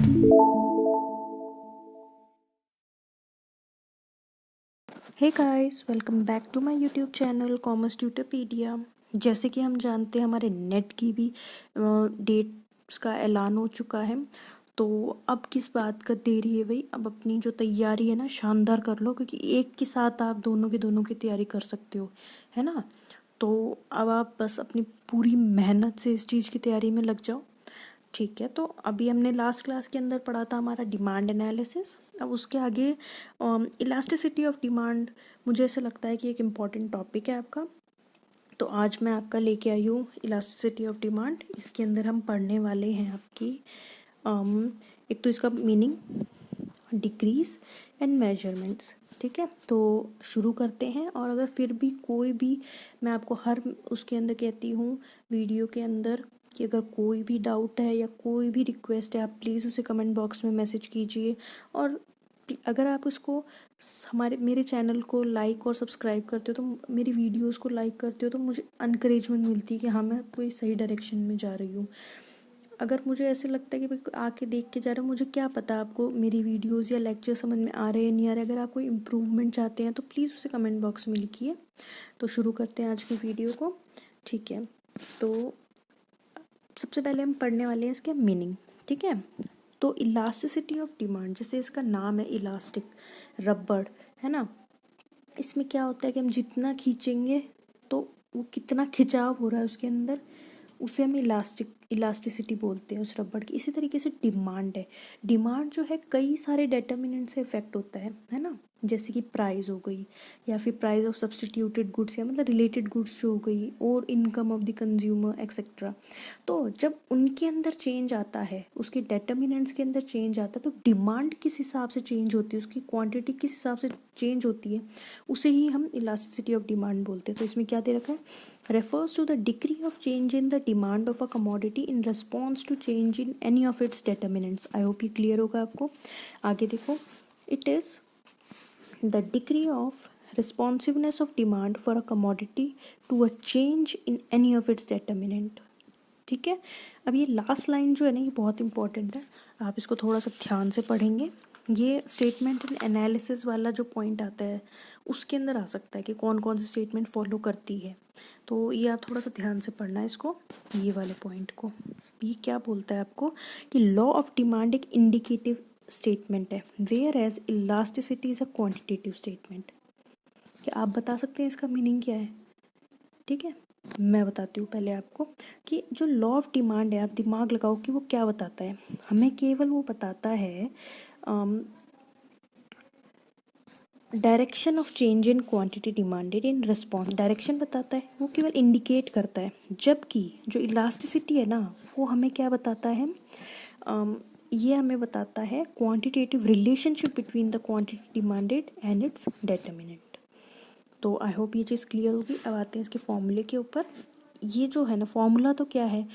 Hey guys, welcome back to my YouTube channel commerce Tutorpedia. जैसे कि हम जानते हैं हमारे नेट की भी डेट्स का ऐलान हो चुका है। तो अब किस बात का देरी है भाई, अब अपनी जो तैयारी है ना शानदार कर लो, क्योंकि एक के साथ आप दोनों की तैयारी कर सकते हो, है ना। तो अब आप बस अपनी पूरी मेहनत से इस चीज़ की तैयारी में लग जाओ। ठीक है, तो अभी हमने लास्ट क्लास के अंदर पढ़ा था हमारा डिमांड एनालिसिस। अब उसके आगे इलास्टिसिटी ऑफ डिमांड, मुझे ऐसा लगता है कि एक इम्पॉर्टेंट टॉपिक है आपका। तो आज मैं आपका लेके आई हूँ इलास्टिसिटी ऑफ डिमांड। इसके अंदर हम पढ़ने वाले हैं आपकी एक तो इसका मीनिंग, डिक्रीज एंड मेजरमेंट्स। ठीक है, तो शुरू करते हैं। और अगर फिर भी कोई भी, मैं आपको हर उसके अंदर कहती हूँ वीडियो के अंदर, कि अगर कोई भी डाउट है या कोई भी रिक्वेस्ट है, आप प्लीज़ उसे कमेंट बॉक्स में मैसेज कीजिए। और अगर आप उसको मेरे चैनल को लाइक और सब्सक्राइब करते हो, तो मेरी वीडियोस को लाइक करते हो, तो मुझे इनकरेजमेंट मिलती है कि हाँ, मैं कोई सही डायरेक्शन में जा रही हूँ। अगर मुझे ऐसे लगता है कि भाई आके देख के जा रहे हो, मुझे क्या पता आपको मेरी वीडियोस या लेक्चर समझ में आ रहे हैं नहीं आ रहे। अगर आप कोई इम्प्रूवमेंट चाहते हैं तो प्लीज़ उसे कमेंट बॉक्स में लिखिए। तो शुरू करते हैं आज की वीडियो को। ठीक है, तो सबसे पहले हम पढ़ने वाले हैं इसके मीनिंग। ठीक है, तो इलास्टिसिटी ऑफ डिमांड, जैसे इसका नाम है इलास्टिक, रबड़, है ना। इसमें क्या होता है कि हम जितना खींचेंगे तो वो कितना खिंचाव हो रहा है उसके अंदर, उसे हम इलास्टिसिटी बोलते हैं उस रबड़ की। इसी तरीके से डिमांड है। डिमांड जो है कई सारे डिटर्मिनेंट से इफेक्ट होता है ना। जैसे कि प्राइस हो गई, या फिर प्राइस ऑफ सब्सटीट्यूटेड गुड्स, या मतलब रिलेटेड गुड्स जो हो गई, और income of the consumer etcetera. तो जब उनके अंदर चेंज आता है, उसके डिटर्मिनेंट्स के अंदर चेंज आता है, तो डिमांड किस हिसाब से चेंज होती है, उसकी क्वांटिटी किस हिसाब से चेंज होती है, उसे ही हम इलास्टिसिटी ऑफ डिमांड बोलते हैं। तो इसमें क्या दे रखा है, refers to the degree of change in the demand of a commodity in response to change in any of its determinants. I hope ये क्लियर होगा आपको। आगे देखो, it is the degree of responsiveness of demand for a commodity to a change in any of its determinant। ठीक है, अब ये last line जो है ना, ये बहुत इंपॉर्टेंट है, आप इसको थोड़ा सा ध्यान से पढ़ेंगे। ये स्टेटमेंट एंड एनालिसिस वाला जो पॉइंट आता है, उसके अंदर आ सकता है कि कौन कौन से स्टेटमेंट फॉलो करती है। तो ये आप थोड़ा सा ध्यान से पढ़ना है इसको, ये वाले पॉइंट को। ये क्या बोलता है आपको कि लॉ ऑफ डिमांड एक इंडिकेटिव स्टेटमेंट है, whereas elasticity is a quantitative statement. क्या आप बता सकते हैं इसका मीनिंग क्या है? ठीक है, मैं बताती हूँ पहले आपको कि जो लॉ ऑफ डिमांड है, आप दिमाग लगाओ कि वो क्या बताता है। हमें केवल वो बताता है direction of change in quantity demanded in response. Direction बताता है, वो केवल इंडिकेट करता है। जबकि जो इलास्टिसिटी है ना, वो हमें क्या बताता है, ये हमें बताता है quantitative relationship between the quantity demanded and its determinant. तो आई होप ये चीज़ क्लियर होगी। अब आते हैं इसके फॉर्मूले के ऊपर। ये जो है ना फॉर्मूला, तो क्या है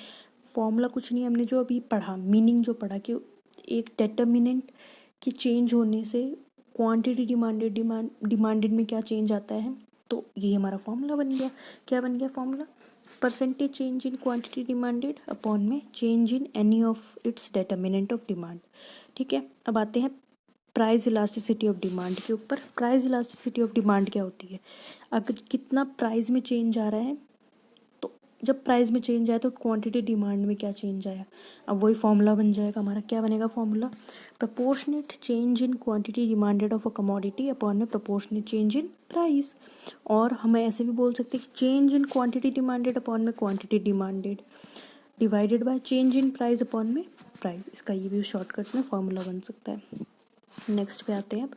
फॉर्मूला, कुछ नहीं, हमने जो अभी पढ़ा, मीनिंग जो पढ़ा कि एक डिटर्मिनेंट के चेंज होने से क्वांटिटी डिमांडेड में क्या चेंज आता है। तो ये हमारा फॉर्मूला बन गया। क्या बन गया formula? Percentage change in quantity demanded upon में change in any of its determinant of demand. ठीक है, अब आते हैं प्राइस इलास्टिसिटी ऑफ डिमांड के ऊपर। प्राइस इलास्टिसिटी ऑफ डिमांड क्या होती है? अगर कितना प्राइस में चेंज आ रहा है, तो जब प्राइस में चेंज आया तो क्वांटिटी डिमांड में क्या चेंज आया। अब वही फॉर्मूला बन जाएगा हमारा। क्या बनेगा formula? Proportionate change in quantity demanded of a commodity upon में प्रपोर्शनेट चेंज इन प्राइस। और हमें ऐसे भी बोल सकते हैं कि change in quantity demanded upon में quantity demanded divided by change in price upon में प्राइस। इसका ये भी शॉर्टकट में फॉर्मूला बन सकता है। नेक्स्ट पे आते हैं।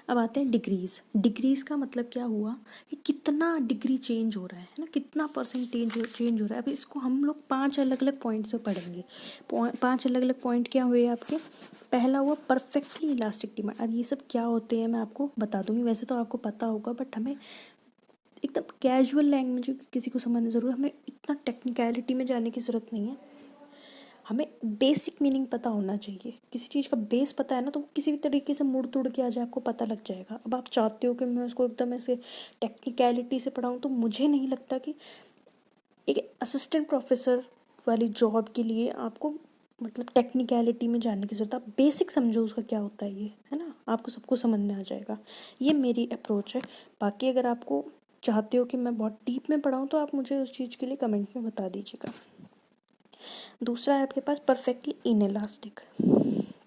अब आते हैं डिग्रीज। डिग्रीज का मतलब क्या हुआ कि कितना डिग्री चेंज हो रहा है ना, कितना परसेंटेज चेंज हो रहा है। अभी इसको हम लोग 5 अलग अलग पॉइंट्स में पढ़ेंगे। 5 अलग अलग पॉइंट क्या हुए आपके? पहला हुआ परफेक्टली इलास्टिक डिमांड। अब ये सब क्या होते हैं मैं आपको बता दूंगी, वैसे तो आपको पता होगा, बट हमें एकदम कैजुअल लैंग्वेज किसी को समझना ज़रूर, हमें इतना टेक्निकलिटी में जाने की ज़रूरत नहीं है। हमें बेसिक मीनिंग पता होना चाहिए। किसी चीज़ का बेस पता है ना, तो किसी भी तरीके से मुड़ तुड़ के आ जाए, आपको पता लग जाएगा। अब आप चाहते हो कि मैं उसको एकदम ऐसे टेक्निकलिटी से पढ़ाऊँ, तो मुझे नहीं लगता कि एक असिस्टेंट प्रोफेसर वाली जॉब के लिए आपको मतलब टेक्निकलिटी में जाने की ज़रूरत, आप बेसिक समझो उसका क्या होता है ये, है ना, आपको सबको समझ में आ जाएगा। ये मेरी अप्रोच है। बाकी अगर आपको चाहते हो कि मैं बहुत डीप में पढ़ाऊँ तो आप मुझे उस चीज़ के लिए कमेंट में बता दीजिएगा। दूसरा है आपके पास परफेक्टली इनइलास्टिक,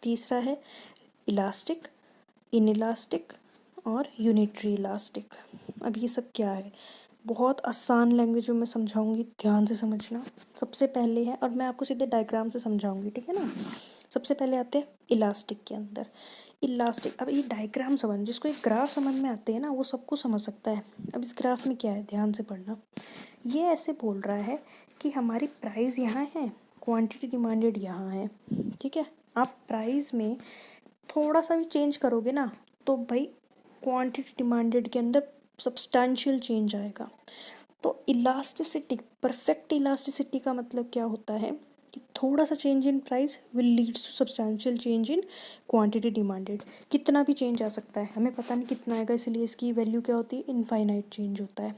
तीसरा है इलास्टिक, इनइलास्टिक और यूनिटरी इलास्टिक। अब ये सब क्या है, बहुत आसान लैंग्वेज में समझाऊंगी, ध्यान से समझना। सबसे पहले है, और मैं आपको सीधे डायग्राम से समझाऊंगी, ठीक है ना। सबसे पहले आते हैं इलास्टिक के अंदर। इलास्टिक, अब ये डायग्राम समझ, जिसको एक ग्राफ समझ में आते हैं ना वो सबको समझ सकता है। अब इस ग्राफ में क्या है, ध्यान से पढ़ना। ये ऐसे बोल रहा है कि हमारी प्राइस यहाँ है, क्वांटिटी डिमांडेड यहाँ है, ठीक है। आप प्राइस में थोड़ा सा भी चेंज करोगे ना तो भाई क्वांटिटी डिमांडेड के अंदर सब्सटैंशियल चेंज आएगा। तो इलास्टिसिटी, परफेक्ट इलास्टिसिटी का मतलब क्या होता है कि थोड़ा सा change in price will leads to substantial change in quantity demanded. कितना भी चेंज आ सकता है, हमें पता नहीं कितना आएगा, इसलिए इसकी वैल्यू क्या होती है, इनफाइनाइट चेंज होता है,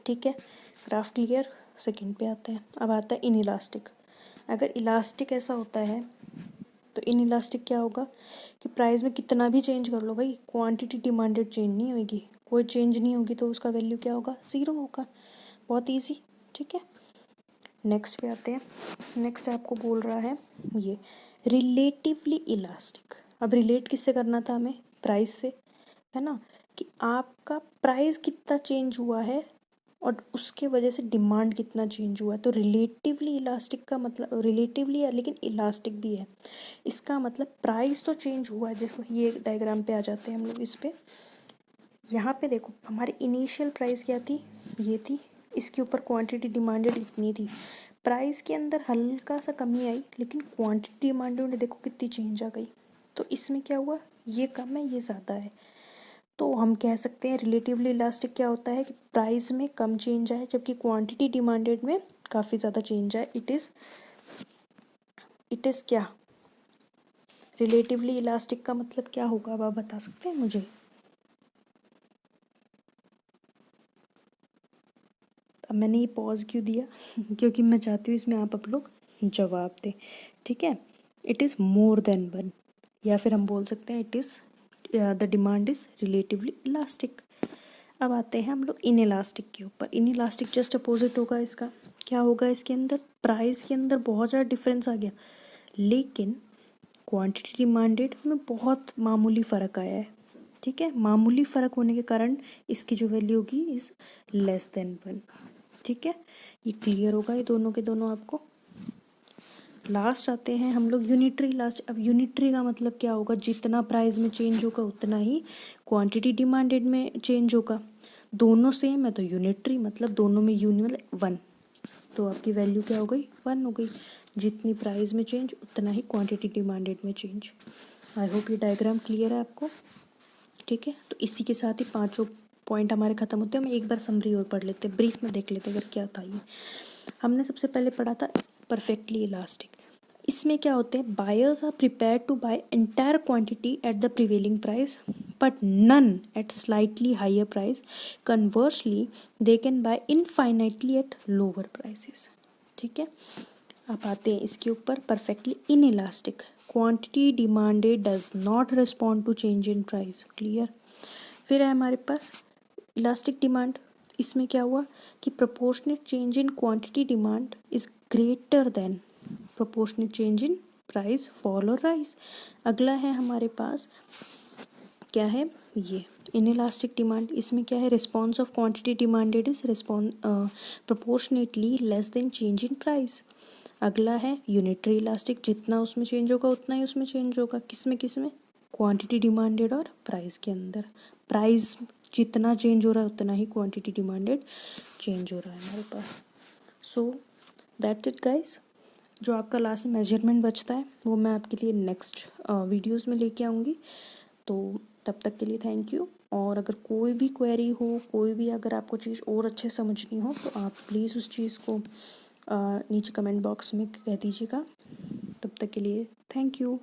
ठीक है। Graph clear. सेकंड पे आते हैं। अब आता है इनइलास्टिक। अगर इलास्टिक ऐसा होता है तो इनइलास्टिक क्या होगा कि प्राइस में कितना भी चेंज कर लो भाई, क्वांटिटी डिमांडेड चेंज नहीं होगी, कोई चेंज नहीं होगी, तो उसका वैल्यू क्या होगा, ज़ीरो होगा। बहुत इजी, ठीक है। नेक्स्ट पे आते हैं। नेक्स्ट आपको बोल रहा है ये रिलेटिवली इलास्टिक। अब रिलेट किससे करना था हमें, प्राइस से, है ना, कि आपका प्राइस कितना चेंज हुआ है और उसके वजह से डिमांड कितना चेंज हुआ है। तो रिलेटिवली इलास्टिक का मतलब, रिलेटिवली है लेकिन इलास्टिक भी है। इसका मतलब प्राइस तो चेंज हुआ है, जिसको ये डायग्राम पे आ जाते हैं हम लोग। इस पे यहाँ पे देखो, हमारी इनिशियल प्राइस क्या थी, ये थी, इसके ऊपर क्वांटिटी डिमांडेड इतनी थी, प्राइस के अंदर हल्का सा कमी आई लेकिन क्वांटिटी डिमांडेड देखो कितनी चेंज आ गई। तो इसमें क्या हुआ, ये कम है ये ज़्यादा है। तो हम कह सकते हैं रिलेटिवली इलास्टिक क्या होता है कि प्राइस में कम चेंज आए जबकि क्वांटिटी डिमांडेड में काफ़ी ज़्यादा चेंज आए। इट इज़ क्या, रिलेटिवली इलास्टिक का मतलब क्या होगा, अब आप बता सकते हैं मुझे। अब मैंने ये पॉज क्यों दिया क्योंकि मैं चाहती हूँ इसमें आप लोग जवाब दें, ठीक है। It is more than one, या फिर हम बोल सकते हैं it is the demand is relatively elastic. अब आते हैं हम लोग इन इलास्टिक के ऊपर। इन इलास्टिक जस्ट अपोजिट होगा इसका। क्या होगा, इसके अंदर प्राइस के अंदर बहुत ज़्यादा डिफरेंस आ गया लेकिन क्वांटिटी डिमांडेड में बहुत मामूली फ़र्क आया है, ठीक है। मामूली फ़र्क होने के कारण इसकी जो वैल्यू होगी इज़ लेस देन वन, ठीक है। ये क्लियर होगा ये दोनों के दोनों आपको। लास्ट आते हैं हम लोग यूनिटरी लास्ट। अब यूनिटरी का मतलब क्या होगा, जितना प्राइस में चेंज होगा उतना ही क्वांटिटी डिमांडेड में चेंज होगा। दोनों सेम है तो यूनिटरी, मतलब दोनों में यूनि मतलब वन, तो आपकी वैल्यू क्या हो गई, वन हो गई। जितनी प्राइस में चेंज उतना ही क्वांटिटी डिमांडेड में चेंज। आई होप ये डायग्राम क्लियर है आपको, ठीक है। तो इसी के साथ ही पांचों पॉइंट हमारे खत्म होते हैं। हम एक बार समरी और पढ़ लेते हैं, ब्रीफ में देख लेते हैं अगर क्या था ये। हमने सबसे पहले पढ़ा था परफेक्टली इलास्टिक। इसमें क्या होते हैं, buyers are prepare to buy entire quantity at the prevailing price but none at slightly higher price. Conversely they can buy infinitely at lower prices, ठीक है। अब आते हैं इसके ऊपर perfectly inelastic. Quantity demanded does not respond to change in price, clear. फिर है हमारे पास इलास्टिक डिमांड। इसमें क्या हुआ कि proportionate change in quantity demand is greater than proportionate change in price, fall और राइज। अगला है हमारे पास क्या है, ये इनइलास्टिक डिमांड। इसमें क्या है, response of quantity demanded is proportionately less than change in price. अगला है यूनिटरी इलास्टिक, जितना उसमें चेंज होगा उतना ही उसमें चेंज होगा। किसमें किसमें, क्वांटिटी डिमांडेड और प्राइस के अंदर। प्राइस जितना चेंज हो रहा है उतना ही क्वांटिटी डिमांडेड चेंज हो रहा है हमारे पास। So that's it guys. जो आपका लास्ट में मेजरमेंट बचता है वो मैं आपके लिए नेक्स्ट वीडियोस में लेके आऊँगी। तो तब तक के लिए थैंक यू। और अगर कोई भी क्वेरी हो, कोई भी अगर आपको चीज़ और अच्छे समझनी हो तो आप प्लीज़ उस चीज़ को नीचे कमेंट बॉक्स में कह दीजिएगा। तब तक के लिए थैंक यू।